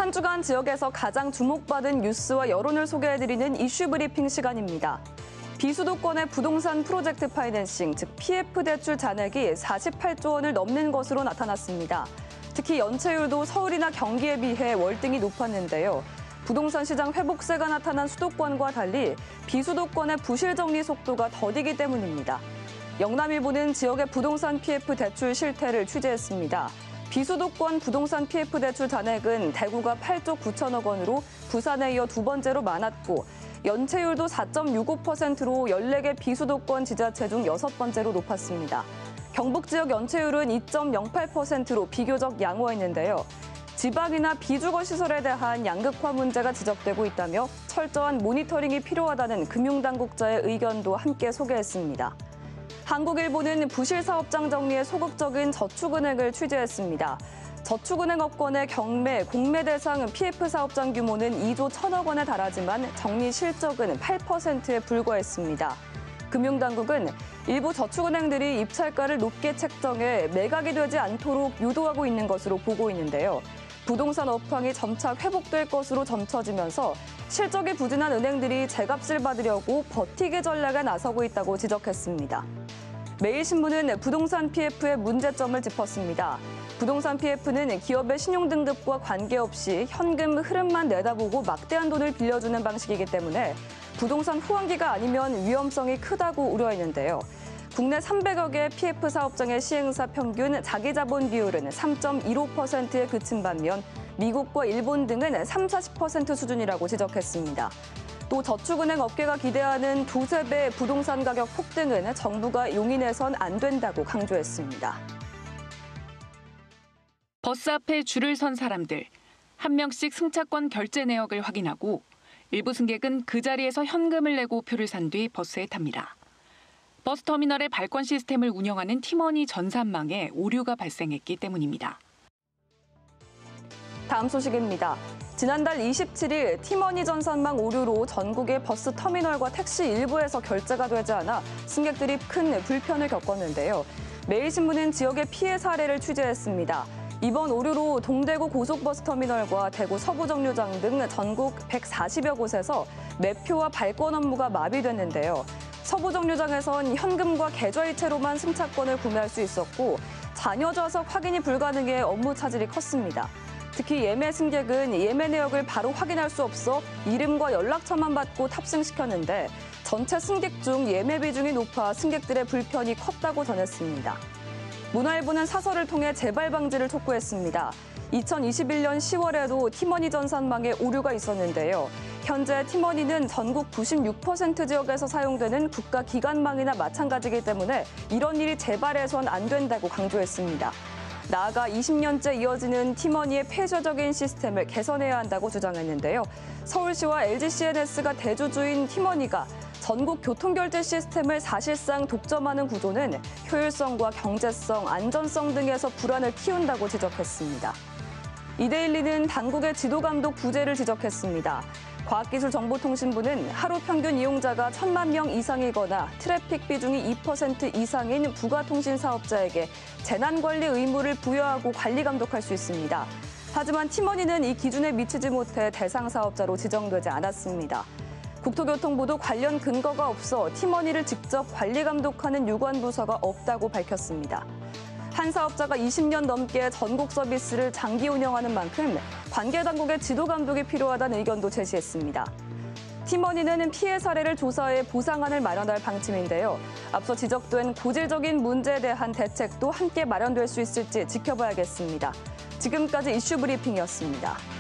한 주간 지역에서 가장 주목받은 뉴스와 여론을 소개해드리는 이슈 브리핑 시간입니다. 비수도권의 부동산 프로젝트 파이낸싱, 즉 PF 대출 잔액이 48조 원을 넘는 것으로 나타났습니다. 특히 연체율도 서울이나 경기에 비해 월등히 높았는데요. 부동산 시장 회복세가 나타난 수도권과 달리 비수도권의 부실 정리 속도가 더디기 때문입니다. 영남일보는 지역의 부동산 PF 대출 실태를 취재했습니다. 비수도권 부동산 PF 대출 잔액은 대구가 8조 9천억 원으로 부산에 이어 두 번째로 많았고 연체율도 4.65%로 14개 비수도권 지자체 중 6번째로 높았습니다. 경북 지역 연체율은 2.08%로 비교적 양호했는데요. 지방이나 비주거 시설에 대한 양극화 문제가 지적되고 있다며 철저한 모니터링이 필요하다는 금융당국자의 의견도 함께 소개했습니다. 한국일보는 부실사업장 정리에 소극적인 저축은행을 취재했습니다. 저축은행 업권의 경매, 공매 대상 PF 사업장 규모는 2조 1천억 원에 달하지만 정리 실적은 8%에 불과했습니다. 금융당국은 일부 저축은행들이 입찰가를 높게 책정해 매각이 되지 않도록 유도하고 있는 것으로 보고 있는데요. 부동산 업황이 점차 회복될 것으로 점쳐지면서 실적이 부진한 은행들이 제값을 받으려고 버티기 전략에 나서고 있다고 지적했습니다. 매일신문은 부동산 PF의 문제점을 짚었습니다. 부동산 PF는 기업의 신용등급과 관계없이 현금 흐름만 내다보고 막대한 돈을 빌려주는 방식이기 때문에 부동산 후환기가 아니면 위험성이 크다고 우려했는데요. 국내 300여 개 PF 사업장의 시행사 평균 자기자본 비율은 3.15%에 그친 반면 미국과 일본 등은 30-40% 수준이라고 지적했습니다. 또 저축은행 업계가 기대하는 두세 배 부동산 가격 폭등은 정부가 용인해선 안 된다고 강조했습니다. 버스 앞에 줄을 선 사람들. 한 명씩 승차권 결제 내역을 확인하고 일부 승객은 그 자리에서 현금을 내고 표를 산 뒤 버스에 탑니다. 버스터미널의 발권 시스템을 운영하는 티머니 전산망에 오류가 발생했기 때문입니다. 다음 소식입니다. 지난달 27일 티머니 전산망 오류로 전국의 버스 터미널과 택시 일부에서 결제가 되지 않아 승객들이 큰 불편을 겪었는데요. 매일신문은 지역의 피해 사례를 취재했습니다. 이번 오류로 동대구 고속버스 터미널과 대구 서부정류장 등 전국 140여 곳에서 매표와 발권 업무가 마비됐는데요. 서부정류장에선 현금과 계좌이체로만 승차권을 구매할 수 있었고 잔여 좌석 확인이 불가능해 업무 차질이 컸습니다. 특히 예매 승객은 예매 내역을 바로 확인할 수 없어 이름과 연락처만 받고 탑승시켰는데 전체 승객 중 예매 비중이 높아 승객들의 불편이 컸다고 전했습니다. 문화일보는 사설을 통해 재발 방지를 촉구했습니다. 2021년 10월에도 티머니 전산망에 오류가 있었는데요. 현재 티머니는 전국 96% 지역에서 사용되는 국가기관망이나 마찬가지이기 때문에 이런 일이 재발해선 안 된다고 강조했습니다. 나아가 20년째 이어지는 티머니의 폐쇄적인 시스템을 개선해야 한다고 주장했는데요. 서울시와 LGCNS가 대주주인 티머니가 전국 교통결제 시스템을 사실상 독점하는 구조는 효율성과 경제성, 안전성 등에서 불안을 키운다고 지적했습니다. 이데일리는 당국의 지도감독 부재를 지적했습니다. 과학기술정보통신부는 하루 평균 이용자가 1,000만 명 이상이거나 트래픽 비중이 2% 이상인 부가통신 사업자에게 재난관리 의무를 부여하고 관리 감독할 수 있습니다. 하지만 티머니는 이 기준에 미치지 못해 대상 사업자로 지정되지 않았습니다. 국토교통부도 관련 근거가 없어 티머니를 직접 관리 감독하는 유관 부서가 없다고 밝혔습니다. 한 사업자가 20년 넘게 전국 서비스를 장기 운영하는 만큼 관계 당국의 지도 감독이 필요하다는 의견도 제시했습니다. 티머니는 피해 사례를 조사해 보상안을 마련할 방침인데요. 앞서 지적된 고질적인 문제에 대한 대책도 함께 마련될 수 있을지 지켜봐야겠습니다. 지금까지 이슈 브리핑이었습니다.